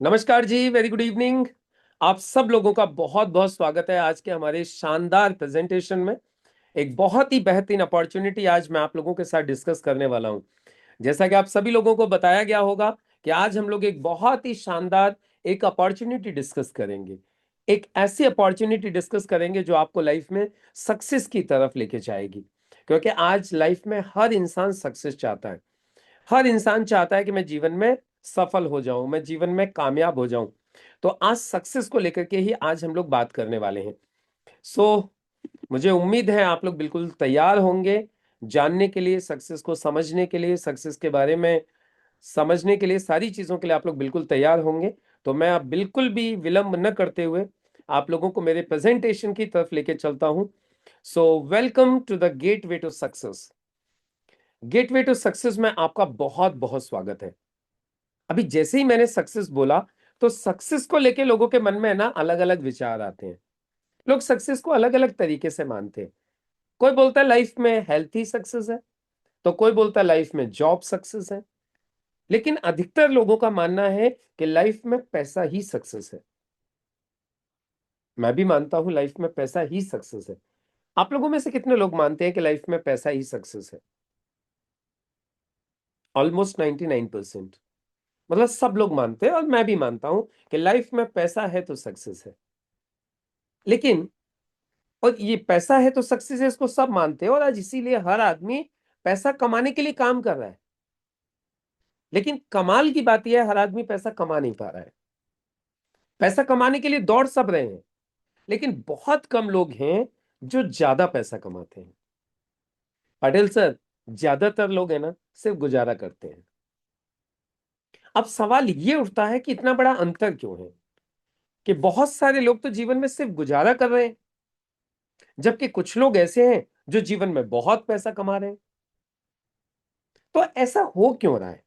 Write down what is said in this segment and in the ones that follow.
नमस्कार जी, very good evening. आप सब लोगों का बहुत बहुत स्वागत है आज के हमारे शानदार प्रेजेंटेशन में। एक बहुत ही बेहतरीन अपॉर्चुनिटी आज मैं आप लोगों के साथ डिस्कस करने वाला हूं। जैसा कि आप सभी लोगों को बताया गया होगा कि आज हम लोग एक बहुत ही शानदार एक अपॉर्चुनिटी डिस्कस करेंगे। एक ऐसी अपॉर्चुनिटी डिस्कस करेंगे जो आपको लाइफ में सक्सेस की तरफ लेके जाएगी, क्योंकि आज लाइफ में हर इंसान सक्सेस चाहता है। हर इंसान चाहता है कि मैं जीवन में सफल हो जाऊं, मैं जीवन में कामयाब हो जाऊं। तो आज सक्सेस को लेकर के ही आज हम लोग बात करने वाले हैं। सो मुझे उम्मीद है आप लोग बिल्कुल तैयार होंगे जानने के लिए, सक्सेस को समझने के लिए, सक्सेस के बारे में समझने के लिए, सारी चीजों के लिए आप लोग बिल्कुल तैयार होंगे। तो मैं अब बिल्कुल भी विलंब न करते हुए आप लोगों को मेरे प्रेजेंटेशन की तरफ लेके चलता हूं। So welcome to the gateway to success. Gateway to success में आपका बहुत बहुत स्वागत है। अभी जैसे ही मैंने सक्सेस बोला तो सक्सेस को लेके लोगों के मन में ना अलग अलग विचार आते हैं। लोग सक्सेस को अलग अलग तरीके से मानते हैं। कोई बोलता है लाइफ में हेल्थ ही सक्सेस है, तो कोई बोलता है लाइफ में जॉब सक्सेस है। लेकिन अधिकतर लोगों का मानना है कि लाइफ में पैसा ही सक्सेस है। मैं भी मानता हूं लाइफ में पैसा ही सक्सेस है। आप लोगों में से कितने लोग मानते हैं कि लाइफ में पैसा ही सक्सेस है? ऑलमोस्ट 99%। मतलब सब लोग मानते हैं और मैं भी मानता हूं कि लाइफ में पैसा है तो सक्सेस है। लेकिन और ये पैसा है तो सक्सेस है, इसको सब मानते हैं और आज इसीलिए हर आदमी पैसा कमाने के लिए काम कर रहा है। लेकिन कमाल की बात यह है, हर आदमी पैसा कमा नहीं पा रहा है। पैसा कमाने के लिए दौड़ सब रहे हैं, लेकिन बहुत कम लोग हैं जो ज्यादा पैसा कमाते हैं। पटेल सर, ज्यादातर लोग हैं ना सिर्फ गुजारा करते हैं। अब सवाल ये उठता है कि इतना बड़ा अंतर क्यों है कि बहुत सारे लोग तो जीवन में सिर्फ गुजारा कर रहे हैं, जबकि कुछ लोग ऐसे हैं जो जीवन में बहुत पैसा कमा रहे हैं। तो ऐसा हो क्यों रहा है?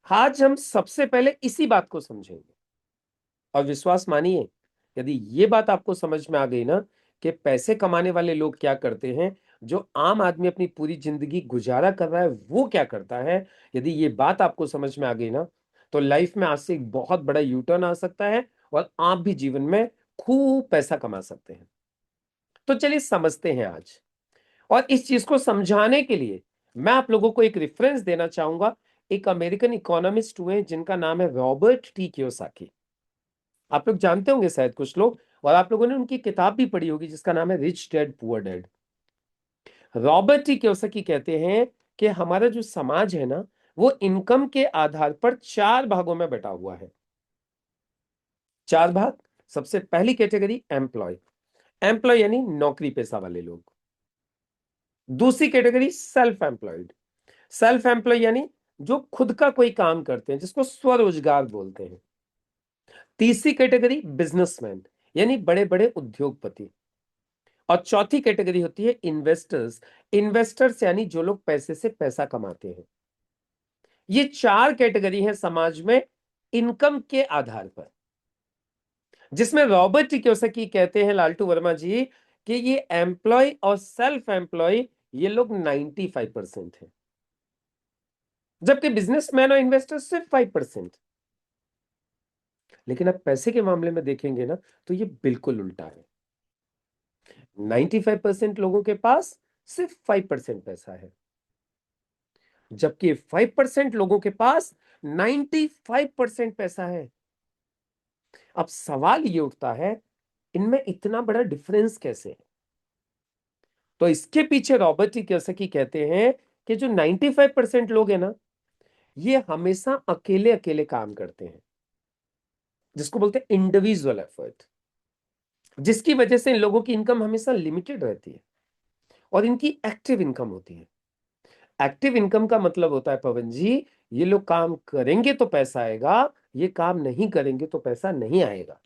आज हम सबसे पहले इसी बात को समझेंगे। और विश्वास मानिए, यदि ये बात आपको समझ में आ गई ना कि पैसे कमाने वाले लोग क्या करते हैं, जो आम आदमी अपनी पूरी जिंदगी गुजारा कर रहा है वो क्या करता है, यदि ये बात आपको समझ में आ गई ना, तो लाइफ में आज से एक बहुत बड़ा यू टर्न आ सकता है और आप भी जीवन में खूब पैसा कमा सकते हैं। तो चलिए समझते हैं आज। और इस चीज को समझाने के लिए मैं आप लोगों को एक रेफरेंस देना चाहूंगा। एक अमेरिकन इकोनॉमिस्ट हुए जिनका नाम है रॉबर्ट टी कियोसाकी। आप लोग जानते होंगे शायद कुछ लोग, और आप लोगों ने उनकी किताब भी पढ़ी होगी जिसका नाम है rich dad poor dad. Robert T Kiyosaki कहते हैं कि हमारा जो समाज है ना, वो इनकम के आधार पर चार भागों में बटा हुआ है। चार भाग। सबसे पहली कैटेगरी एम्प्लॉय। एम्प्लॉय यानी नौकरी पेशा वाले लोग। दूसरी category self employed. Self employ यानी जो खुद का कोई काम करते हैं, जिसको स्वरोजगार बोलते हैं। तीसरी कैटेगरी बिजनेसमैन, यानी बड़े बड़े उद्योगपति। और चौथी कैटेगरी होती है इन्वेस्टर्स। इन्वेस्टर्स यानी जो लोग पैसे से पैसा कमाते हैं। ये चार कैटेगरी है समाज में इनकम के आधार पर, जिसमें रॉबर्ट कियोसाकी कहते हैं, लालटू वर्मा जी, कि ये एम्प्लॉय और सेल्फ एम्प्लॉय ये लोग 95% है, जबकि बिजनेसमैन और इन्वेस्टर सिर्फ 5%। लेकिन अब पैसे के मामले में देखेंगे ना, तो ये बिल्कुल उल्टा है। 95% लोगों के पास सिर्फ 5% पैसा है, जबकि 5% लोगों के पास 95% पैसा है। अब सवाल ये उठता है, इनमें इतना बड़ा डिफरेंस कैसे है? तो इसके पीछे रॉबर्ट टी कियोसाकी कहते हैं कि जो 95% लोग हैं ना, ये हमेशा अकेले अकेले काम करते हैं, जिसको बोलते हैं इंडिविजुअल एफर्ट, जिसकी वजह से इन लोगों की इनकम हमेशा लिमिटेड रहती है और इनकी एक्टिव इनकम होती है। एक्टिव इनकम का मतलब होता है पवन जी, ये लोग काम करेंगे तो पैसा आएगा, ये काम नहीं करेंगे तो पैसा नहीं आएगा।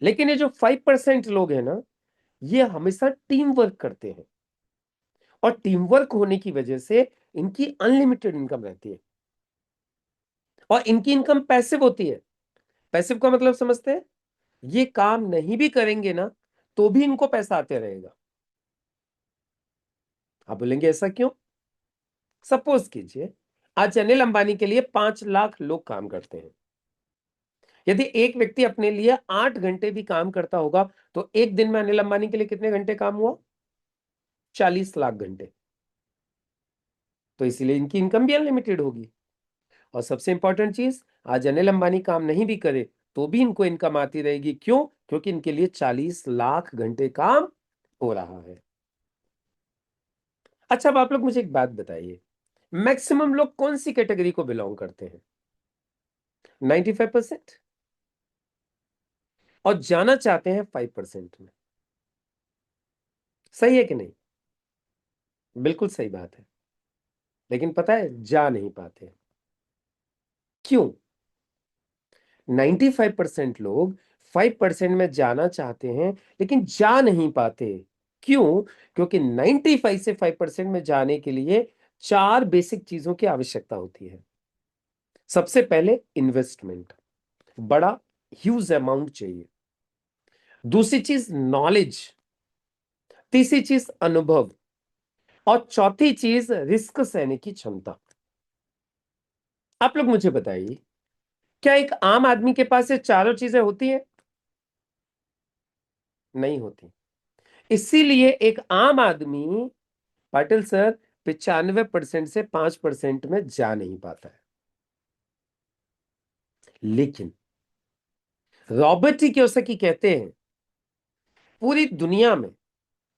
लेकिन ये जो 5% लोग हैं ना, ये हमेशा टीम वर्क करते हैं और टीम वर्क होने की वजह से इनकी अनलिमिटेड इनकम रहती है और इनकी इनकम पैसिव होती है। पैसिव का मतलब समझते हैं? ये काम नहीं भी करेंगे ना, तो भी इनको पैसा आते रहेगा। आप बोलेंगे ऐसा क्यों? सपोज कीजिए आज अनिल अंबानी के लिए 5 लाख लोग काम करते हैं। यदि एक व्यक्ति अपने लिए 8 घंटे भी काम करता होगा तो एक दिन में अनिल अंबानी के लिए कितने घंटे काम हुआ? 40 लाख घंटे। तो इसीलिए इनकी इनकम भी अनलिमिटेड होगी। और सबसे इंपॉर्टेंट चीज, आज अनिल अंबानी काम नहीं भी करे तो भी इनको इनकम आती रहेगी। क्यों? क्योंकि इनके लिए 40 लाख घंटे काम हो रहा है। अच्छा, अब आप लोग मुझे एक बात बताइए, मैक्सिमम लोग कौन सी कैटेगरी को बिलोंग करते हैं? 95%। और जाना चाहते हैं 5% में। सही है कि नहीं? बिल्कुल सही बात है। लेकिन पता है, जा नहीं पाते। क्यों? 95% लोग 5% में जाना चाहते हैं लेकिन जा नहीं पाते। क्यों? क्योंकि 95 से 5% में जाने के लिए 4 बेसिक चीजों की आवश्यकता होती है। सबसे पहले इन्वेस्टमेंट, बड़ा ह्यूज अमाउंट चाहिए। दूसरी चीज नॉलेज। तीसरी चीज अनुभव। और चौथी चीज रिस्क सहने की क्षमता। आप लोग मुझे बताइए, क्या एक आम आदमी के पास ये चारों चीजें होती हैं? नहीं होती। इसीलिए एक आम आदमी, पाटिल सर, 95% से 5% में जा नहीं पाता है। लेकिन रॉबर्ट टी कियोसाकी कहते हैं, पूरी दुनिया में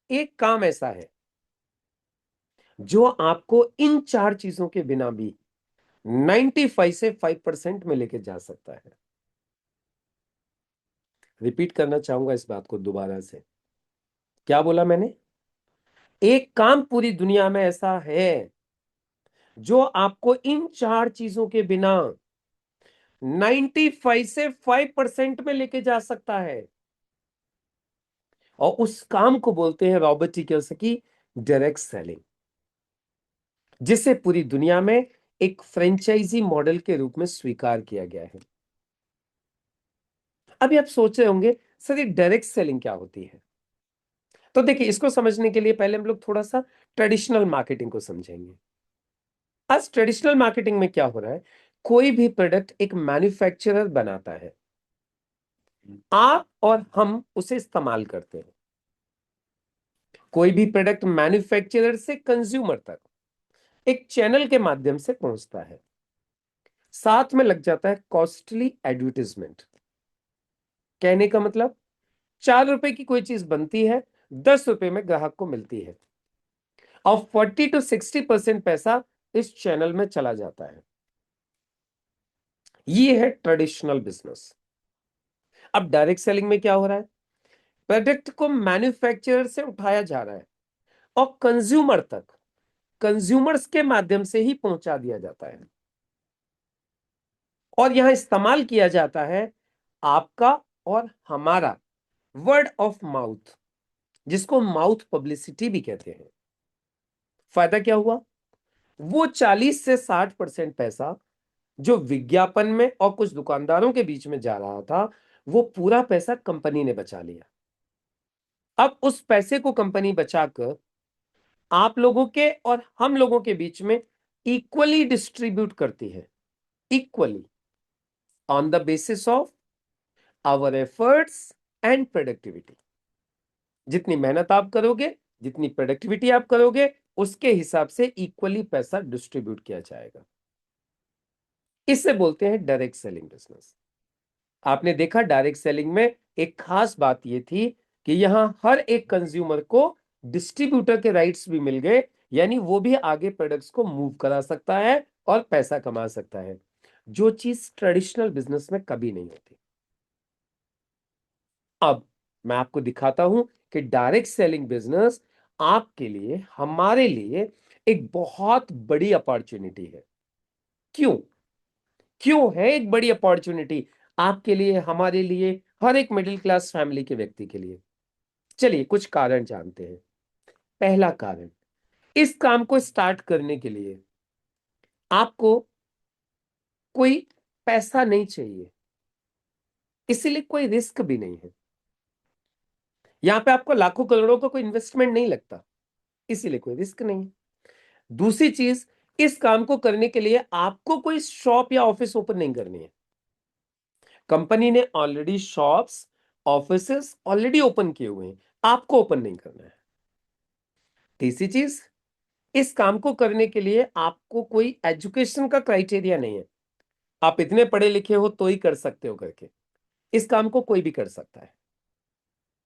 एक काम ऐसा है जो आपको इन 4 चीजों के बिना भी 95 से 5% में लेके जा सकता है। रिपीट करना चाहूंगा इस बात को दोबारा से। क्या बोला मैंने? एक काम पूरी दुनिया में ऐसा है जो आपको इन 4 चीजों के बिना 95 से 5% में लेके जा सकता है। और उस काम को बोलते हैं Robert T Kiyosaki direct selling, जिसे पूरी दुनिया में एक फ्रेंचाइजी मॉडल के रूप में स्वीकार किया गया है। अभी आप सोच रहे होंगे, सर ये डायरेक्ट सेलिंग क्या होती है? तो देखिए, इसको समझने के लिए पहले हम लोग थोड़ा सा ट्रेडिशनल मार्केटिंग को समझेंगे। आज ट्रेडिशनल मार्केटिंग में क्या हो रहा है, कोई भी प्रोडक्ट एक मैन्युफैक्चरर बनाता है, आप और हम उसे इस्तेमाल करते हैं। कोई भी प्रोडक्ट मैन्युफैक्चरर से कंज्यूमर तक एक चैनल के माध्यम से पहुंचता है, साथ में लग जाता है कॉस्टली एडवर्टीजमेंट। कहने का मतलब, 4 रुपए की कोई चीज बनती है, 10 रुपए में ग्राहक को मिलती है, और 40 to 60% पैसा इस चैनल में चला जाता है। ये है ट्रेडिशनल बिजनेस। अब डायरेक्ट सेलिंग में क्या हो रहा है, प्रोडक्ट को मैन्युफैक्चरर से उठाया जा रहा है और कंज्यूमर तक कंज्यूमर्स के माध्यम से ही पहुंचा दिया जाता है। और यहां इस्तेमाल किया जाता है आपका और हमारा वर्ड ऑफ माउथ, जिसको माउथ पब्लिसिटी भी कहते हैं। फायदा क्या हुआ? वो 40 से 60% पैसा जो विज्ञापन में और कुछ दुकानदारों के बीच में जा रहा था, वो पूरा पैसा कंपनी ने बचा लिया। अब उस पैसे को कंपनी बचाकर आप लोगों के और हम लोगों के बीच में इक्वली डिस्ट्रीब्यूट करती है, equally, on the basis of our efforts and productivity. जितनी मेहनत आप करोगे, जितनी प्रोडक्टिविटी आप करोगे, उसके हिसाब से इक्वली पैसा डिस्ट्रीब्यूट किया जाएगा। इसे बोलते हैं डायरेक्ट सेलिंग बिजनेस। आपने देखा, डायरेक्ट सेलिंग में एक खास बात यह थी कि यहां हर एक कंज्यूमर को डिस्ट्रीब्यूटर के राइट्स भी मिल गए, यानी वो भी आगे प्रोडक्ट्स को मूव करा सकता है और पैसा कमा सकता है, जो चीज ट्रेडिशनल बिजनेस में कभी नहीं होती। अब मैं आपको दिखाता हूं कि डायरेक्ट सेलिंग बिजनेस आपके लिए, हमारे लिए एक बहुत बड़ी अपॉर्चुनिटी है। क्यों? क्यों है एक बड़ी अपॉर्चुनिटी आपके लिए, हमारे लिए, हर एक मिडिल क्लास फैमिली के व्यक्ति के लिए? चलिए कुछ कारण जानते हैं। पहला कारण, इस काम को स्टार्ट करने के लिए आपको कोई पैसा नहीं चाहिए, इसीलिए कोई रिस्क भी नहीं है। यहां पे आपको लाखों करोड़ों का कोई इन्वेस्टमेंट नहीं लगता, इसीलिए कोई रिस्क नहीं है। दूसरी चीज, इस काम को करने के लिए आपको कोई शॉप या ऑफिस ओपन नहीं करनी है। कंपनी ने already shops, offices already open किए हुए हैं, आपको ओपन नहीं करना है। तीसरी चीज, इस काम को करने के लिए आपको कोई एजुकेशन का क्राइटेरिया नहीं है, आप इतने पढ़े लिखे हो तो ही कर सकते हो करके। इस काम को कोई भी कर सकता है।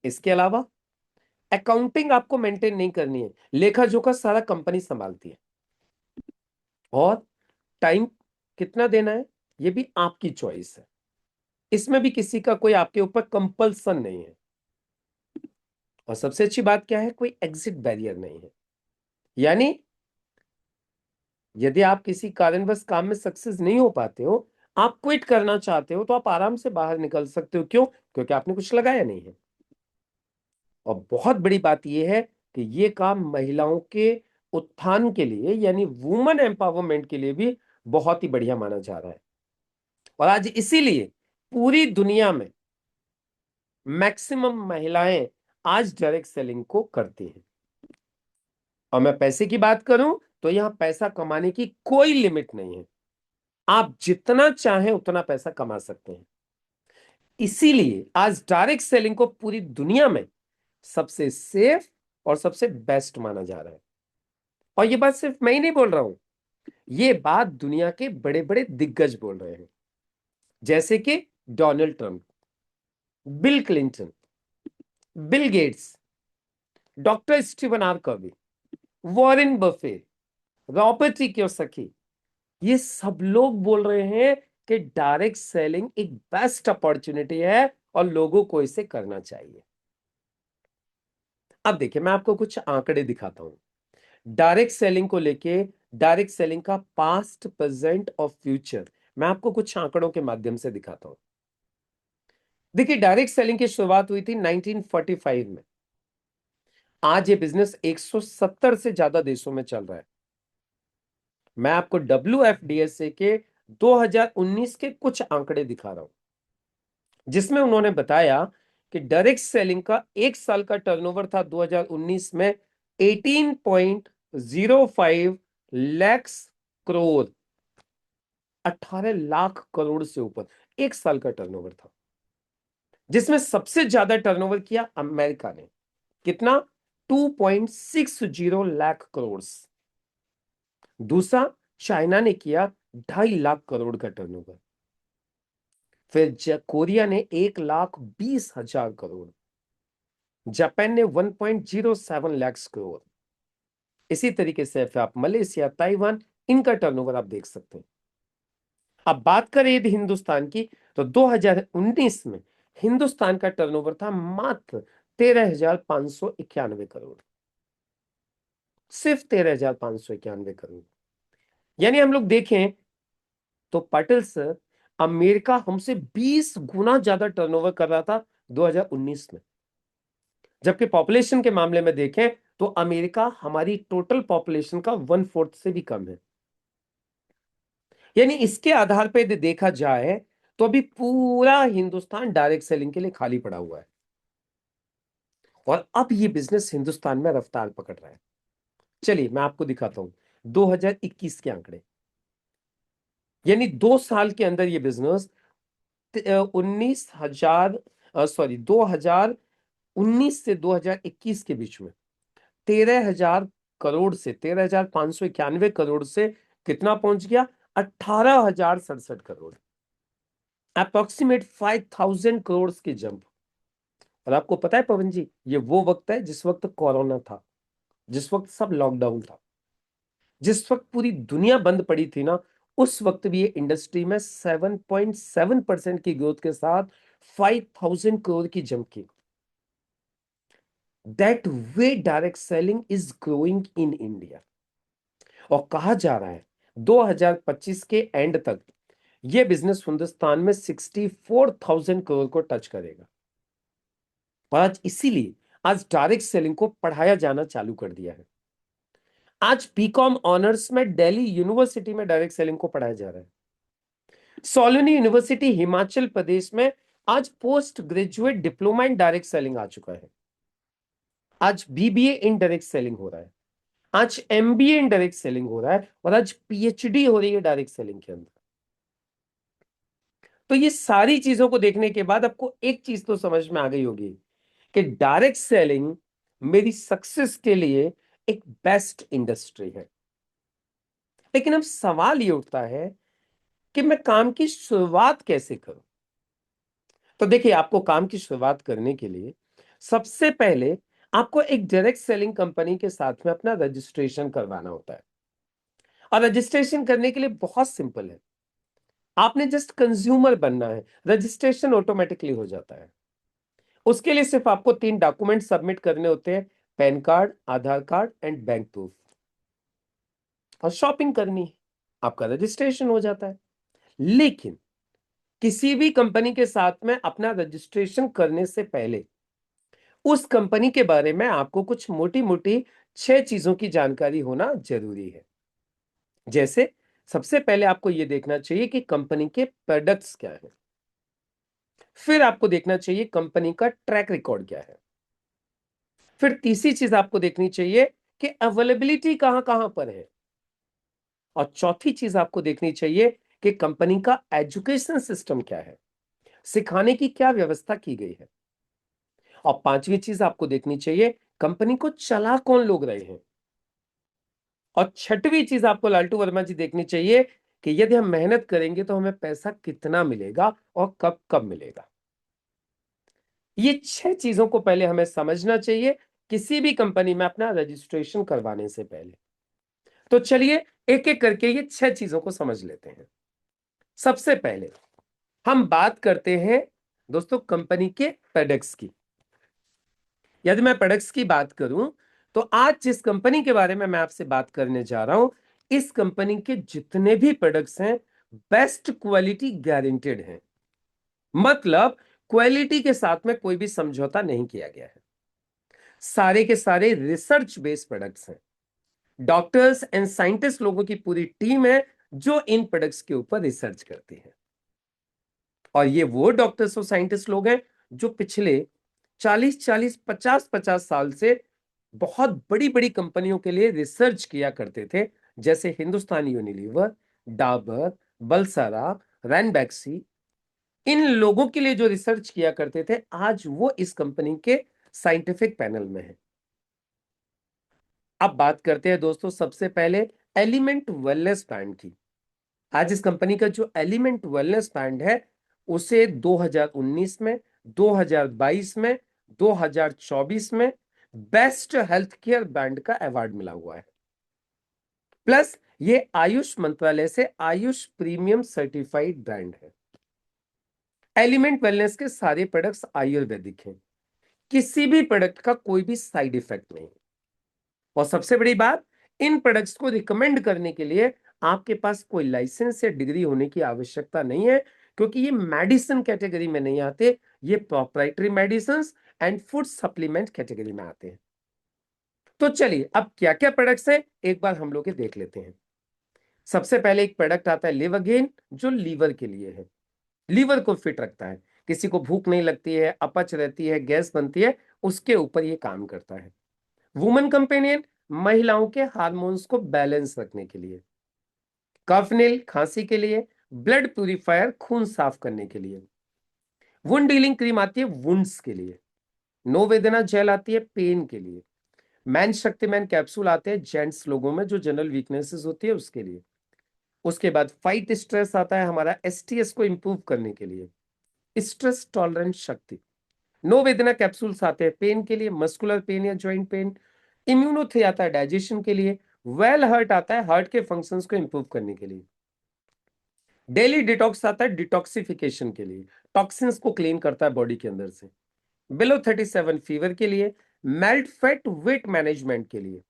इसके अलावा अकाउंटिंग आपको मेंटेन नहीं करनी है, लेखा जोखा सारा कंपनी संभालती है। और टाइम कितना देना है ये भी आपकी चॉइस है, इसमें भी किसी का कोई आपके ऊपर कंपल्सन नहीं है। और सबसे अच्छी बात क्या है, कोई एग्जिट बैरियर नहीं है। यानी यदि आप किसी कारणवश काम में सक्सेस नहीं हो पाते हो, आप क्विट करना चाहते हो, तो आप आराम से बाहर निकल सकते हो। क्यों? क्योंकि आपने कुछ लगाया नहीं है। और बहुत बड़ी बात यह है कि यह काम महिलाओं के उत्थान के लिए यानी वुमेन एम्पावरमेंट के लिए भी बहुत ही बढ़िया माना जा रहा है। और आज इसीलिए पूरी दुनिया में मैक्सिमम महिलाएं आज डायरेक्ट सेलिंग को करती हैं। और मैं पैसे की बात करूं तो यहां पैसा कमाने की कोई लिमिट नहीं है, आप जितना चाहें उतना पैसा कमा सकते हैं। इसीलिए आज डायरेक्ट सेलिंग को पूरी दुनिया में सबसे सेफ और सबसे बेस्ट माना जा रहा है। और ये बात सिर्फ मैं ही नहीं बोल रहा हूं, ये बात दुनिया के बड़े बड़े दिग्गज बोल रहे हैं, जैसे कि Donald Trump, Bill Clinton, Bill Gates, doctor Stephen R Covey, Warren Buffett, Robert T Kiyosaki, ये सब लोग बोल रहे हैं कि डायरेक्ट सेलिंग एक बेस्ट अपॉर्चुनिटी है और लोगों को इसे करना चाहिए। अब देखिए, मैं आपको कुछ आंकड़े दिखाता हूं डायरेक्ट सेलिंग को लेके, डायरेक्ट सेलिंग का पास्ट, प्रेजेंट और फ्यूचर मैं आपको कुछ आंकड़ों के माध्यम से दिखाता हूं। देखिए, डायरेक्ट सेलिंग की शुरुआत हुई थी 1945 में। आज ये बिजनेस 170 से ज्यादा देशों में चल रहा है। मैं आपको WFDSA के 2019 के कुछ आंकड़े दिखा रहा हूं, जिसमें उन्होंने बताया कि डायरेक्ट सेलिंग का एक साल का टर्नओवर था 2019 में 18.05 लैक्स करोड़, 18 लाख करोड़ से ऊपर एक साल का टर्नओवर था, जिसमें सबसे ज्यादा टर्नओवर किया अमेरिका ने। कितना? 2.60 लाख करोड़। दूसरा चाइना ने किया 2.5 लाख करोड़ का टर्नओवर। फिर कोरिया ने 1,20,000 करोड़, जापान ने 1.07 लाख करोड़। इसी तरीके से फिर आप मलेशिया, ताइवान, इनका टर्नओवर आप देख सकते हैं। अब बात करें यदि हिंदुस्तान की, तो 2019 में हिंदुस्तान का टर्नओवर था मात्र 13,591 करोड़, सिर्फ 13,591 करोड़। यानी हम लोग देखें तो पाटिल सर, अमेरिका हमसे 20 गुना ज्यादा टर्नओवर कर रहा था 2019 में। जबकि पॉपुलेशन के मामले में देखें तो अमेरिका हमारी टोटल पॉपुलेशन का 1/4 से भी कम है। यानी इसके आधार पर यदि देखा जाए तो अभी पूरा हिंदुस्तान डायरेक्ट सेलिंग के लिए खाली पड़ा हुआ है। और अब ये बिजनेस हिंदुस्तान में रफ्तार पकड़ रहा है। चलिए मैं आपको दिखाता हूं 2021 के आंकड़े। यानी 2 साल के अंदर ये बिजनेस 2019 से 2021 के बीच में 13,000 करोड़ से 13,591 करोड़ से कितना पहुंच गया? 18,067 करोड़, अप्रोक्सीमेट 5,000 करोड़ की जंप। और आपको पता है पवन जी, ये वो वक्त है जिस वक्त कोरोना था, जिस वक्त सब लॉकडाउन था, जिस वक्त पूरी दुनिया बंद पड़ी थी ना, उस वक्त भी ये इंडस्ट्री में 7.7% की ग्रोथ के साथ 5,000 करोड़ की जंप की। That way direct selling is growing in India. और कहा जा रहा है 2025 के एंड तक यह बिजनेस हिंदुस्तान में 64,000 करोड़ को टच करेगा। और आज इसीलिए आज डायरेक्ट सेलिंग को पढ़ाया जाना चालू कर दिया है। आज बीकॉम ऑनर्स में दिल्ली यूनिवर्सिटी में डायरेक्ट सेलिंग को पढ़ाया जा रहा है। सोलुनी यूनिवर्सिटी हिमाचल प्रदेश में आज post graduate diploma in direct selling आ चुका है। आज BBA इन डायरेक्ट सेलिंग हो रहा है। आज एमबीए इन डायरेक्ट सेलिंग हो रहा है और आज पीएचडी हो रही है डायरेक्ट सेलिंग के अंदर। तो ये सारी चीजों को देखने के बाद आपको एक चीज तो समझ में आ गई होगी कि डायरेक्ट सेलिंग मेरी सक्सेस के लिए एक बेस्ट इंडस्ट्री है। लेकिन अब सवाल ये उठता है कि मैं काम की शुरुआत कैसे करूं। तो देखिए, आपको काम की शुरुआत करने के लिए सबसे पहले आपको एक डायरेक्ट सेलिंग कंपनी के साथ में अपना रजिस्ट्रेशन करवाना होता है। और रजिस्ट्रेशन करने के लिए बहुत सिंपल है, आपने जस्ट कंज्यूमर बनना है, रजिस्ट्रेशन ऑटोमेटिकली हो जाता है। उसके लिए सिर्फ आपको 3 डॉक्यूमेंट सबमिट करने होते हैं, pan card, Aadhaar card and bank proof, और शॉपिंग करनी है, आपका रजिस्ट्रेशन हो जाता है। लेकिन किसी भी कंपनी के साथ में अपना रजिस्ट्रेशन करने से पहले उस कंपनी के बारे में आपको कुछ मोटी मोटी 6 चीजों की जानकारी होना जरूरी है। जैसे, सबसे पहले आपको यह देखना चाहिए कि कंपनी के प्रोडक्ट्स क्या है। फिर आपको देखना चाहिए कंपनी का ट्रैक रिकॉर्ड क्या है। फिर तीसरी चीज आपको देखनी चाहिए कि अवेलेबिलिटी कहां कहां पर है। और चौथी चीज आपको देखनी चाहिए कि कंपनी का एजुकेशन सिस्टम क्या है, सिखाने की क्या व्यवस्था की गई है। और पांचवी चीज आपको देखनी चाहिए, कंपनी को चला कौन लोग रहे हैं। और छठवीं चीज आपको लालटू वर्मा जी देखनी चाहिए कि यदि हम मेहनत करेंगे तो हमें पैसा कितना मिलेगा और कब कब मिलेगा। ये 6 चीजों को पहले हमें समझना चाहिए किसी भी कंपनी में अपना रजिस्ट्रेशन करवाने से पहले। तो चलिए एक एक करके ये 6 चीजों को समझ लेते हैं। सबसे पहले हम बात करते हैं दोस्तों कंपनी के प्रोडक्ट्स की। यदि मैं प्रोडक्ट्स की बात करूं तो आज जिस कंपनी के बारे में मैं आपसे बात करने जा रहा हूं, इस कंपनी के जितने भी प्रोडक्ट्स हैं बेस्ट क्वालिटी गारंटेड हैं। मतलब क्वालिटी के साथ में कोई भी समझौता नहीं किया गया है। सारे के सारे रिसर्च बेस्ड प्रोडक्ट्स हैं। डॉक्टर्स एंड साइंटिस्ट लोगों की पूरी टीम है जो इन प्रोडक्ट्स के ऊपर रिसर्च करती है। और ये वो डॉक्टर्स और साइंटिस्ट लोग हैं जो पिछले 40-40, 50-50 साल से बहुत बड़ी बड़ी कंपनियों के लिए रिसर्च किया करते थे। जैसे हिंदुस्तान यूनिलीवर, डाबर, बलसारा, रैनबैक्सी, इन लोगों के लिए जो रिसर्च किया करते थे, आज वो इस कंपनी के साइंटिफिक पैनल में है। अब बात करते हैं दोस्तों सबसे पहले एलिमेंट वेलनेस बैंड की। आज इस कंपनी का जो एलिमेंट वेलनेस बैंड है उसे 2019 में, 2022 में, 2024 में बेस्ट हेल्थ केयर बैंड का अवार्ड मिला हुआ है। प्लस ये आयुष मंत्रालय से आयुष प्रीमियम सर्टिफाइड ब्रांड है। एलिमेंट वेलनेस के सारे प्रोडक्ट्स आयुर्वेदिक हैं, किसी भी प्रोडक्ट का कोई भी साइड इफेक्ट नहीं। और सबसे बड़ी बात, इन प्रोडक्ट्स को रिकमेंड करने के लिए आपके पास कोई लाइसेंस या डिग्री होने की आवश्यकता नहीं है, क्योंकि ये मेडिसिन कैटेगरी में नहीं आते, ये proprietary medicine and food supplement category में आते हैं। तो चलिए अब क्या क्या प्रोडक्ट्स हैं एक बार हम लोग देख लेते हैं। सबसे पहले एक प्रोडक्ट आता है लिव अगेन, जो लीवर के लिए है, लीवर को फिट रखता है। किसी को भूख नहीं लगती है, अपच रहती है, गैस बनती है, उसके ऊपर ये काम करता है। वुमेन कंपेनियन, महिलाओं के हार्मोन्स को बैलेंस रखने के लिए। कफनेल, खांसी के लिए। ब्लड प्यूरिफायर, खून साफ करने के लिए। वुंड डीलिंग क्रीम आती है वुंड्स के लिए। नो वेदना जेल आती है पेन के लिए। मैन शक्तिमैन कैप्सूल आते हैं जेंट्स लोगों में जो जनरल वीकनेसेस होती है उसके लिए। उसके बाद फाइट स्ट्रेस आता है हमारा एसटीएस को इंप्रूव करने के लिए। स्ट्रेस टॉलरेंस शक्ति। नो वेदना कैप्सूल्स आते हैं पेन के लिए, मस्कुलर पेन या जॉइंट पेन। इम्यूनोथ्री आता है डाइजेशन के लिए। वेल हर्ट आता है हार्ट के फंक्शंस को इंप्रूव करने के लिए। डेली डिटॉक्स आता है डिटॉक्सिफिकेशन के लिए, टॉक्सिन्स को क्लीन करता है बॉडी के अंदर से। बिलो 37 फीवर के लिए। मेल्ट फैट वेट मैनेजमेंट के लिए।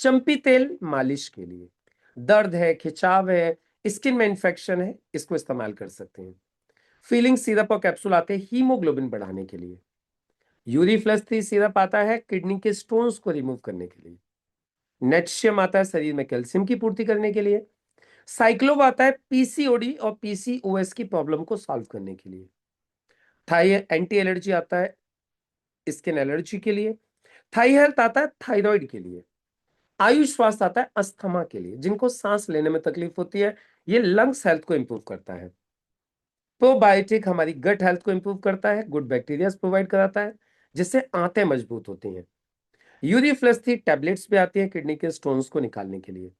चंपी तेल मालिश के लिए। दर्द है, खिंचाव है, स्किन में इंफेक्शन है, इसको इस्तेमाल कर सकते हैं। फीलिंग सिरप और कैप्सूल आते हैं हीमोग्लोबिन बढ़ाने के लिए। यूरीफ्लस 3 सिरप आता है किडनी के स्टोन्स को रिमूव करने के लिए। नेटशियम आता है शरीर में कैल्शियम की पूर्ति करने के लिए। साइक्लोव आता है पीसीओडी और पीसीओएस की प्रॉब्लम को सॉल्व करने के लिए। थाई एंटी एलर्जी आता है स्किन एलर्जी के लिए। थाई हेल्थ आता है थायराइड के लिए। आयुष स्वास्थ्य आता है अस्थमा के लिए, जिनको सांस लेने में तकलीफ होती है, ये लंग्स हेल्थ को इंप्रूव करता है। प्रोबायोटिक हमारी गट हेल्थ को इंप्रूव करता है, गुड बैक्टीरिया प्रोवाइड कराता है, जिससे आंतें मजबूत होती हैं। यूरिफ्लस थी टैबलेट्स भी आती है किडनी के स्टोन्स को निकालने के लिए।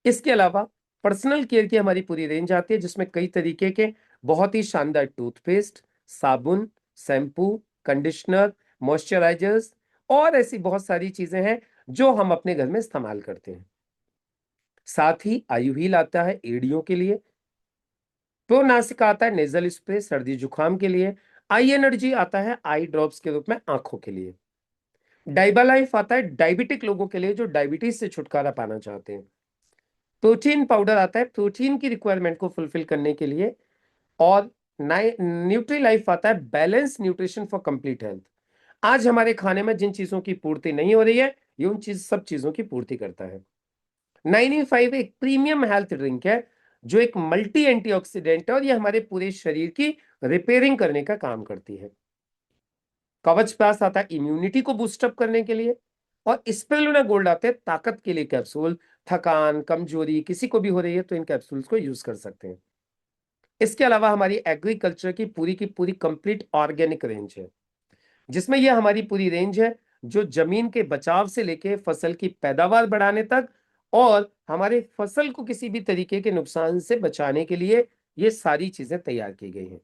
इसके अलावा पर्सनल केयर की हमारी पूरी रेंज आती है, जिसमें कई तरीके के बहुत ही शानदार टूथपेस्ट, साबुन, शैम्पू, कंडीशनर, मॉइस्चराइजर्स और ऐसी बहुत सारी चीजें हैं जो हम अपने घर में इस्तेमाल करते हैं। साथ ही आयु हील आता है एड़ियों के लिए, प्रोनासिका आता है नेजल स्प्रे सर्दी जुकाम के लिए, आई एनर्जी आता है आई ड्रॉप्स के रूप में आंखों के लिए, डाइबा लाइफ आता है डायबिटिक लोगों के लिए जो डायबिटीज से छुटकारा पाना चाहते हैं, प्रोटीन पाउडर आता है प्रोटीन की रिक्वायरमेंट को फुलफिल करने के लिए, और न्यूट्री लाइफ आता है balance nutrition for complete health. आज हमारे खाने में जिन चीजों की पूर्ति नहीं हो रही है, ये उन सब चीजों की पूर्ति करता है। 95 एक प्रीमियम हेल्थ ड्रिंक है जो एक मल्टी एंटीऑक्सीडेंट है और ये हमारे पूरे शरीर की रिपेयरिंग करने का काम करती है। कवच प्लस आता है इम्यूनिटी को बूस्टअप करने के लिए, और स्पिरुलिना गोल्ड आते हैं ताकत के लिए कैप्सूल। थकान कमजोरी किसी को भी हो रही है तो इन कैप्सूल्स को यूज कर सकते हैं। इसके अलावा हमारी एग्रीकल्चर की पूरी कंप्लीट ऑर्गेनिक रेंज है, जिसमें यह हमारी पूरी रेंज है जो जमीन के बचाव से लेके फसल की पैदावार बढ़ाने तक और हमारे फसल को किसी भी तरीके के नुकसान से बचाने के लिए ये सारी चीजें तैयार की गई हैं।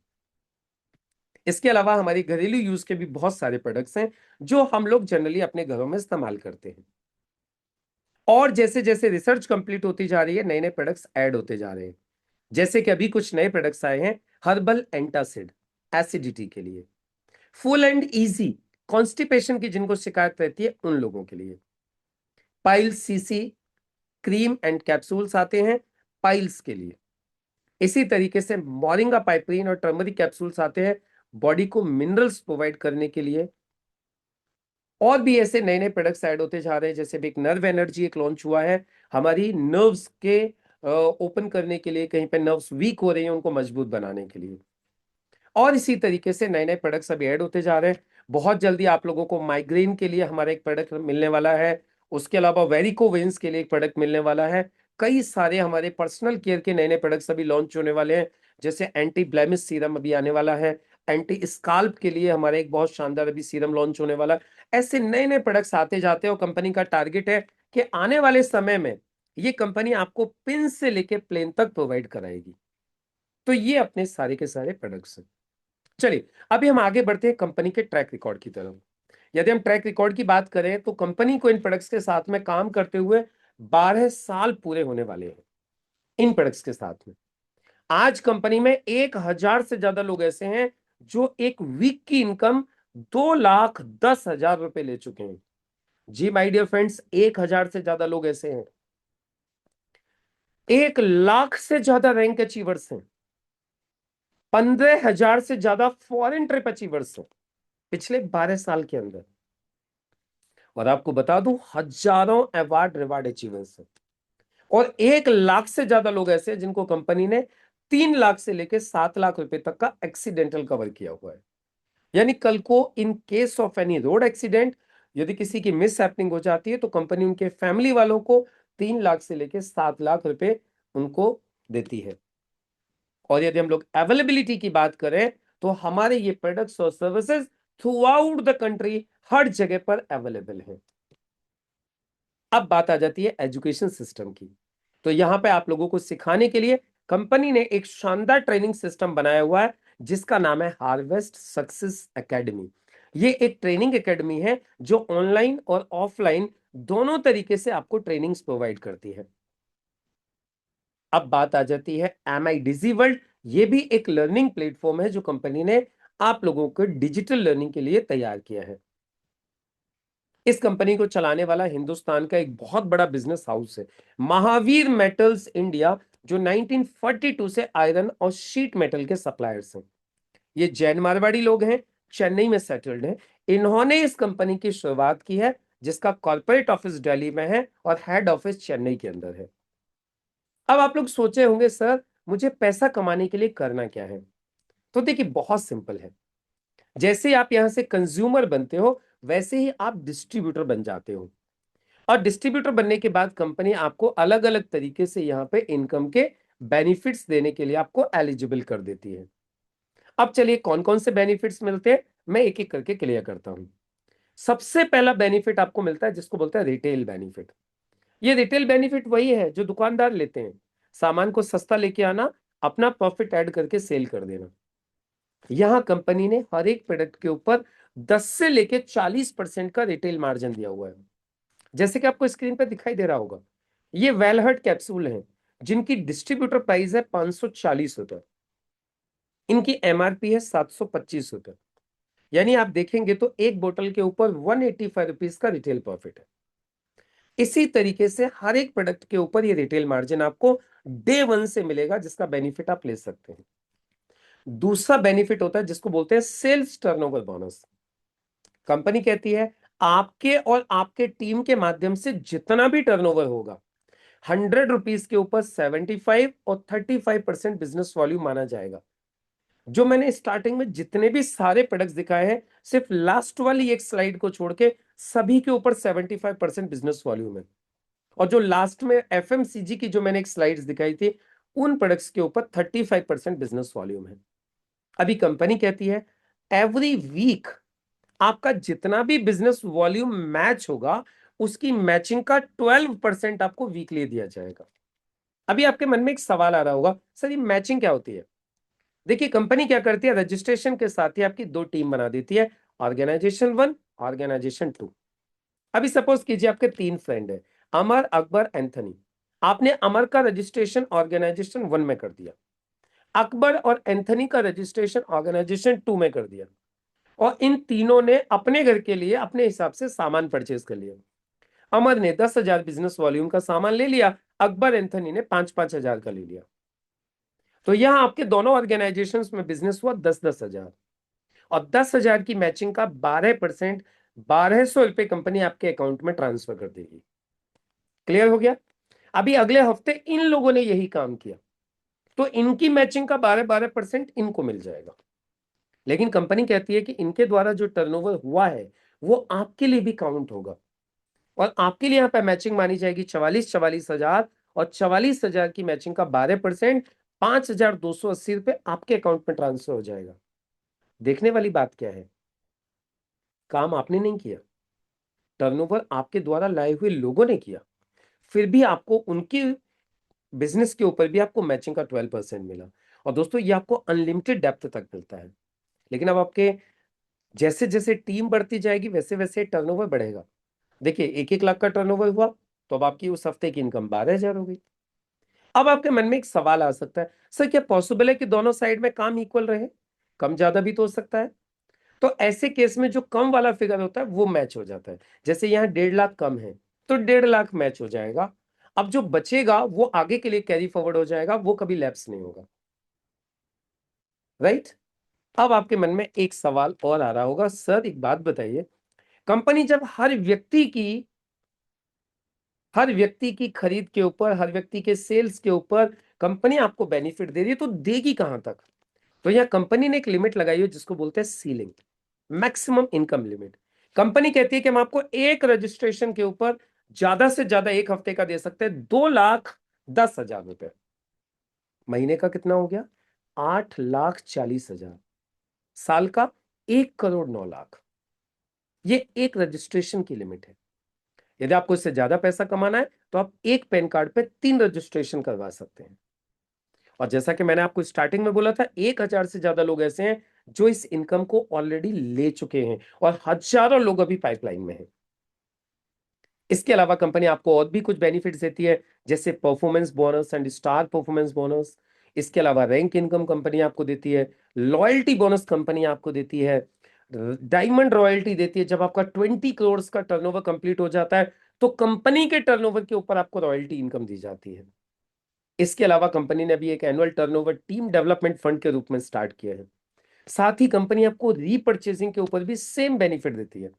इसके अलावा हमारी घरेलू यूज के भी बहुत सारे प्रोडक्ट्स हैं जो हम लोग जनरली अपने घरों में इस्तेमाल करते हैं। और जैसे जैसे रिसर्च कंप्लीट होती जा रही है, नए नए प्रोडक्ट्स ऐड होते जा रहे हैं। जैसे कि अभी कुछ नए प्रोडक्ट्स आए हैं, हर्बल एंटासिड एसिडिटी के लिए, फुल एंड इजी कॉन्स्टिपेशन की जिनको शिकायत रहती है उन लोगों के लिए, piles CC cream and capsules आते हैं पाइल्स के लिए। इसी तरीके से मोरिंगा पाइपरीन और टर्मरिक कैप्सूल्स आते हैं बॉडी को मिनरल्स प्रोवाइड करने के लिए। और भी ऐसे नए नए प्रोडक्ट्स ऐड होते जा रहे हैं, जैसे भी एक नर्व एनर्जी एक लॉन्च हुआ है हमारी नर्व्स के ओपन करने के लिए, कहीं पे नर्व्स वीक हो रही हैं उनको मजबूत बनाने के लिए। और इसी तरीके से नए नए प्रोडक्ट्स अभी ऐड होते जा रहे हैं। बहुत जल्दी आप लोगों को माइग्रेन के लिए हमारा एक प्रोडक्ट मिलने वाला है, उसके अलावा वेरिको वेन्स के लिए एक प्रोडक्ट मिलने वाला है। कई सारे हमारे पर्सनल केयर के नए नए प्रोडक्ट्स अभी लॉन्च होने वाले हैं, जैसे एंटी ब्लेमिश सीरम अभी आने वाला है, एंटी स्काल्प के लिए हमारे एक बहुत शानदार अभी सीरम लॉन्च होने वाला है। ऐसे नए नए प्रोडक्ट्स आते जाते हैं और कंपनी का टारगेट है कि आने वाले समय में ये कंपनी आपको पिन से लेके प्लेन तक प्रोवाइड कराएगी। तो ये अपने सारे के सारे प्रोडक्ट्स हैं। चलिए अभी हम आगे बढ़ते हैं कंपनी के ट्रैक रिकॉर्ड की तरफ। यदि हम ट्रैक रिकॉर्ड की बात करें तो कंपनी को इन प्रोडक्ट्स के साथ में काम करते हुए 12 साल पूरे होने वाले हैं। इन प्रोडक्ट्स के साथ में आज कंपनी में 1,000 से ज्यादा लोग ऐसे हैं जो एक वीक की इनकम 2,10,000 रुपए ले चुके हैं। जी माय डियर फ्रेंड्स, 1,000 से ज्यादा लोग ऐसे हैं, 1 लाख से ज्यादा रैंक अचीवर्स हैं, 15,000 से ज्यादा फॉरेन ट्रिप अचीवर्स हैं पिछले 12 साल के अंदर। और आपको बता दूं हजारों अवार्ड रिवार्ड अचीवर्स हैं, और 1 लाख से ज्यादा लोग ऐसे हैं जिनको कंपनी ने 3 लाख से लेकर 7 लाख रुपए तक का एक्सीडेंटल कवर किया हुआ है। यानी कल को in case of any road accident यदि किसी की मिस हैपनिंग हो जाती है तो कंपनी उनके फैमिली वालों को 3 लाख से लेकर 7 लाख रुपए उनको देती है। और यदि हम लोग अवेलेबिलिटी की बात करें तो हमारे ये प्रोडक्ट्स और services throughout the country हर जगह पर अवेलेबल है। अब बात आ जाती है एजुकेशन सिस्टम की। तो यहां पे आप लोगों को सिखाने के लिए कंपनी ने एक शानदार ट्रेनिंग सिस्टम बनाया हुआ है जिसका नाम है हार्वेस्ट सक्सेस एकेडमी। ये एक ट्रेनिंग एकेडमी है जो ऑनलाइन और ऑफलाइन दोनों तरीके से आपको ट्रेनिंग्स प्रोवाइड करती है। अब बात आ जाती है MIDZ वर्ल्ड। ये भी एक लर्निंग प्लेटफॉर्म है जो कंपनी ने आप लोगों को डिजिटल लर्निंग के लिए तैयार किया है। इस कंपनी को चलाने वाला हिंदुस्तान का एक बहुत बड़ा बिजनेस हाउस है महावीर मेटल्स इंडिया, जो 1942 से आयरन और शीट मेटल के सप्लायर्स हैं। ये जैन मारवाड़ी लोग हैं, चेन्नई में सेटल्ड हैं। इन्होंने इस कंपनी की शुरुआत की है जिसका कॉर्पोरेट ऑफिस दिल्ली में है और हेड ऑफिस चेन्नई के अंदर है। अब आप लोग सोचे होंगे सर मुझे पैसा कमाने के लिए करना क्या है। तो देखिए बहुत सिंपल है। जैसे आप यहां से कंज्यूमर बनते हो वैसे ही आप डिस्ट्रीब्यूटर बन जाते हो। और डिस्ट्रीब्यूटर बनने के बाद कंपनी आपको अलग अलग तरीके से यहाँ पे इनकम के बेनिफिट्स देने के लिए आपको एलिजिबल कर देती है। अब चलिए कौन कौन से बेनिफिट्स मिलते हैं मैं एक एक करके क्लियर करता हूं। सबसे पहला बेनिफिट आपको मिलता है जिसको बोलते हैं रिटेल बेनिफिट। ये रिटेल बेनिफिट वही है जो दुकानदार लेते हैं, सामान को सस्ता लेके आना, अपना प्रॉफिट ऐड करके सेल कर देना। यहां कंपनी ने हर एक प्रोडक्ट के ऊपर 10 से लेके 40% का रिटेल मार्जिन दिया हुआ है। जैसे कि आपको स्क्रीन पर दिखाई दे रहा होगा, ये वेलहर्ट कैप्सूल हैं जिनकी डिस्ट्रीब्यूटर प्राइस है 540 रुपए, इनकी एमआरपी है 725 रुपए। यानी आप देखेंगे तो एक बोतल के ऊपर 185 रुपीज का रिटेल प्रॉफिट है। इसी तरीके से हर एक प्रोडक्ट के ऊपर ये रिटेल मार्जिन आपको डे वन से मिलेगा, जिसका बेनिफिट आप ले सकते हैं। दूसरा बेनिफिट होता है जिसको बोलते हैं सेल्स टर्नओवर बोनस। कंपनी कहती है आपके और आपके टीम के माध्यम से जितना भी टर्नओवर होगा, 100 रुपीज के ऊपर 75 और 35% बिजनेस वॉल्यूम माना जाएगा। जो मैंने स्टार्टिंग में जितने भी सारे प्रोडक्ट्स दिखाए हैं, सिर्फ लास्ट वाली एक स्लाइड को छोड़ के सभी के ऊपर 75% बिजनेस वॉल्यूम है। और जो लास्ट में एफएमसीजी की जो मैंने एक स्लाइड्स दिखाई थी, उन प्रोडक्ट्स के ऊपर 35% बिजनेस वॉल्यूम है। अभी कंपनी कहती है एवरी वीक आपका जितना भी बिजनेस वॉल्यूम मैच होगा, उसकी मैचिंग का 12% आपको वीकली दिया जाएगा। अभी आपके मन में एक सवाल आ रहा होगा, सर ये मैचिंग क्या होती है? देखिए कंपनी क्या करती है, रजिस्ट्रेशन के साथ ही आपकी दो टीम बना देती है, ऑर्गेनाइजेशन वन, ऑर्गेनाइजेशन टू। अभी सपोज कीजिए आपके तीन फ्रेंड है, अमर, अकबर, एंथनी। आपने अमर का रजिस्ट्रेशन ऑर्गेनाइजेशन वन में कर दिया, अकबर और एंथनी का रजिस्ट्रेशन ऑर्गेनाइजेशन टू में कर दिया, और इन तीनों ने अपने घर के लिए अपने हिसाब से सामान परचेज कर लिया। अमर ने 10,000 बिजनेस वॉल्यूम का सामान ले लिया, अकबर एंथनी ने 5-5 हजार का ले लिया। तो यहां आपके दोनों ऑर्गेनाइजेशंस में बिजनेस हुआ 10-10 हजार, और 10,000 की मैचिंग का 12%, 1,200 रुपए कंपनी आपके अकाउंट में ट्रांसफर कर देगी। क्लियर हो गया? अभी अगले हफ्ते इन लोगों ने यही काम किया, तो इनकी मैचिंग का 12-12% इनको मिल जाएगा। लेकिन कंपनी कहती है कि इनके द्वारा जो टर्नओवर हुआ है वो आपके लिए भी काउंट होगा, और आपके लिए यहां पर मैचिंग मानी जाएगी 44-44 हजार, और 44 हजार की मैचिंग का 12%, 5,280 रुपए आपके अकाउंट में ट्रांसफर हो जाएगा। देखने वाली बात क्या है, काम आपने नहीं किया, टर्नओवर आपके द्वारा लाए हुए लोगों ने किया, फिर भी आपको उनकी बिजनेस के ऊपर भी आपको मैचिंग का 12% मिला। और दोस्तों ये आपको अनलिमिटेड डेप्थ तक मिलता है। लेकिन अब आपके जैसे जैसे टीम बढ़ती जाएगी वैसे वैसे टर्नओवर बढ़ेगा। देखिए 1-1 लाख का टर्नओवर हुआ तो अब आपकी उस हफ्ते की इनकम 12,000 हो गई। अब आपके मन में एक सवाल आ सकता है, सर क्या पॉसिबल है कि दोनों साइड में काम इक्वल रहे? कम ज्यादा भी तो हो सकता है। तो ऐसे केस में जो कम वाला फिगर होता है वो मैच हो जाता है। जैसे यहाँ 1.5 लाख कम है तो 1.5 लाख मैच हो जाएगा। अब जो बचेगा वो आगे के लिए कैरी फॉरवर्ड हो जाएगा, वो कभी लैप्स नहीं होगा। राइट? अब आपके मन में एक सवाल और आ रहा होगा, सर एक बात बताइए, कंपनी जब हर व्यक्ति की खरीद के ऊपर, हर व्यक्ति के सेल्स के ऊपर कंपनी आपको बेनिफिट दे रही है तो देगी कहां तक? तो यहां कंपनी ने एक लिमिट लगाई है जिसको बोलते हैं ceiling, maximum income limit. Company कहती है कि हम आपको एक रजिस्ट्रेशन के ऊपर ज्यादा से ज्यादा एक हफ्ते का दे सकते हैं 2,10,000 रुपए। महीने का कितना हो गया? 8,40,000। साल का 1,09,00,000। ये एक रजिस्ट्रेशन की लिमिट है। यदि आपको इससे ज्यादा पैसा कमाना है तो आप एक पैन कार्ड पे 3 रजिस्ट्रेशन करवा सकते हैं। और जैसा कि मैंने आपको स्टार्टिंग में बोला था, 1,000 से ज्यादा लोग ऐसे हैं जो इस इनकम को ऑलरेडी ले चुके हैं, और हजारों लोग अभी पाइपलाइन में हैं। इसके अलावा कंपनी आपको और भी कुछ बेनिफिट्स देती है, जैसे performance bonus and star performance bonus. इसके अलावा रैंक इनकम कंपनी आपको देती है, लॉयल्टी बोनस कंपनी आपको देती है, डायमंड रॉयल्टी देती है। जब आपका 20 करोड़ का टर्नओवर कंप्लीट हो जाता है तो कंपनी के टर्नओवर के ऊपर आपको रॉयल्टी इनकम दी जाती है। इसके अलावा कंपनी ने अभी एक annual turnover team development fund के रूप में स्टार्ट किया है। साथ ही कंपनी आपको रीपर्चेसिंग के ऊपर भी सेम बेनिफिट देती है,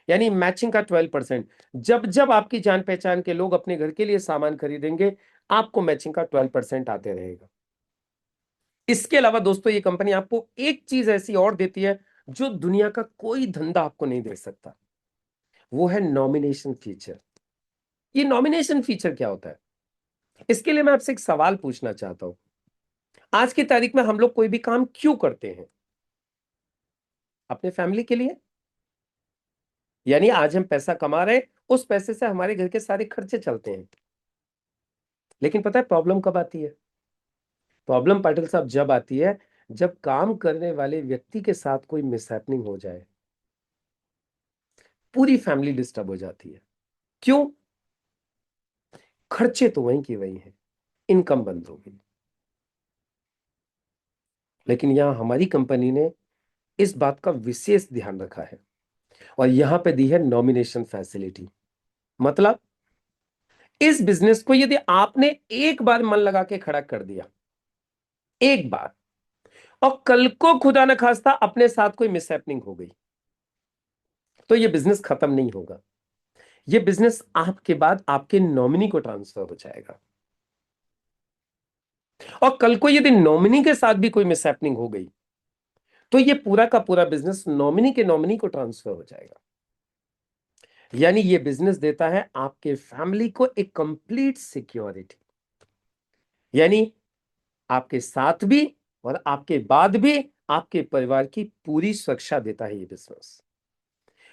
यानी मैचिंग का 12%। जब जब आपकी जान पहचान के लोग अपने घर के लिए सामान खरीदेंगे, आपको मैचिंग का 12% आते रहेगा। इसके अलावा दोस्तों ये कंपनी आपको एक चीज ऐसी और देती है जो दुनिया का कोई धंधा आपको नहीं दे सकता, वो है नॉमिनेशन फीचर। ये नॉमिनेशन फीचर क्या होता है? इसके लिए मैं आपसे एक सवाल पूछना चाहता हूं। आज की तारीख में हम लोग कोई भी काम क्यों करते हैं? अपने फैमिली के लिए। यानी आज हम पैसा कमा रहे हैं, उस पैसे से हमारे घर के सारे खर्चे चलते हैं। लेकिन पता है प्रॉब्लम कब आती है? प्रॉब्लम पाटिल साहब जब आती है जब काम करने वाले व्यक्ति के साथ कोई मिसहैपनिंग हो जाए, पूरी फैमिली डिस्टर्ब हो जाती है। क्यों? खर्चे तो वहीं की वहीं हैं, इनकम बंद हो गई। लेकिन यहां हमारी कंपनी ने इस बात का विशेष ध्यान रखा है और यहां पे दी है नॉमिनेशन फैसिलिटी। मतलब इस बिजनेस को यदि आपने एक बार मन लगा के खड़ा कर दिया, एक बार, और कल को खुदा न खास्ता अपने साथ कोई मिसहैपनिंग हो गई, तो ये बिजनेस खत्म नहीं होगा। ये बिजनेस आपके बाद आपके नॉमिनी को ट्रांसफर हो जाएगा। और कल को यदि नॉमिनी के साथ भी कोई मिसहैपनिंग हो गई, तो ये पूरा का पूरा बिजनेस नॉमिनी के नॉमिनी को ट्रांसफर हो जाएगा। यानी ये बिजनेस देता है आपके फैमिली को एक कंप्लीट सिक्योरिटी। यानी आपके साथ भी और आपके बाद भी आपके परिवार की पूरी सुरक्षा देता है ये बिजनेस।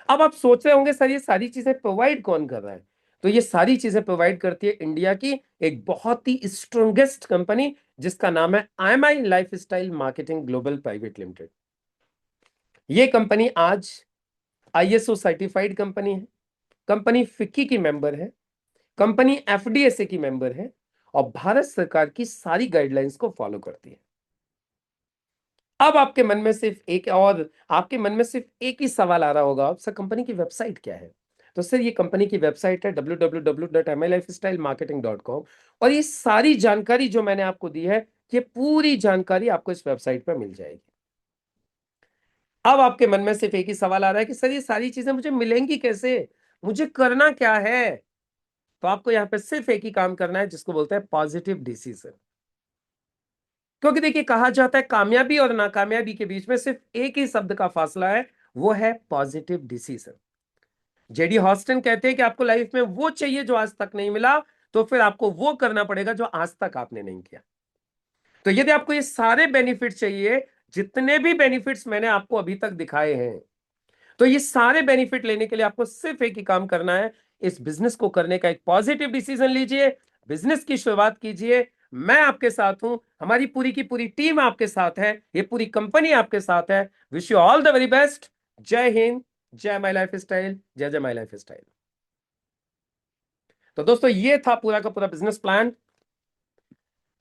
अब आप सोच रहे होंगे सर ये सारी चीजें प्रोवाइड कौन कर रहा है? तो ये सारी चीजें प्रोवाइड करती है इंडिया की एक बहुत ही स्ट्रॉन्गेस्ट कंपनी, जिसका नाम है IMI lifestyle marketing global private limited. ये कंपनी आज ISO सर्टिफाइड कंपनी है, कंपनी फिक्की की मेंबर है, कंपनी FDSA की मेंबर है और भारत सरकार की सारी गाइडलाइंस को फॉलो करती है। अब आपके मन में सिर्फ एक ही सवाल आ रहा होगा, सर कंपनी की वेबसाइट क्या है? तो सर ये कंपनी की वेबसाइट है www.milifestylemarketing.com। और ये सारी जानकारी जो मैंने आपको दी है, ये पूरी जानकारी आपको इस वेबसाइट पर मिल जाएगी। अब आपके मन में सिर्फ एक ही सवाल आ रहा है कि सर ये सारी चीजें मुझे मिलेंगी कैसे, मुझे करना क्या है? तो आपको यहां पे सिर्फ एक ही काम करना है, जिसको बोलते हैं पॉजिटिव डिसीजन। क्योंकि देखिए कहा जाता है कामयाबी और नाकामयाबी के बीच में सिर्फ एक ही शब्द का फासला है, वो है पॉजिटिव डिसीजन। जेडी हॉस्टन कहते हैं कि आपको लाइफ में वो चाहिए जो आज तक नहीं मिला, तो फिर आपको वो करना पड़ेगा जो आज तक आपने नहीं किया। तो यदि आपको ये सारे बेनिफिट चाहिए, जितने भी बेनिफिट्स मैंने आपको अभी तक दिखाए हैं, तो ये सारे बेनिफिट लेने के लिए आपको सिर्फ एक ही काम करना है, इस बिजनेस को करने का एक पॉजिटिव डिसीजन लीजिए, बिजनेस की शुरुआत कीजिए। मैं आपके साथ हूं, हमारी पूरी की पूरी टीम आपके साथ है, ये पूरी कंपनी आपके साथ है। Wish you all the very best. जय हिंद, जय माई लाइफ स्टाइल, जय जय माई लाइफ स्टाइल। तो दोस्तों ये था पूरा का पूरा बिजनेस प्लान।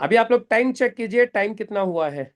अभी आप लोग टाइम चेक कीजिए, टाइम कितना हुआ है।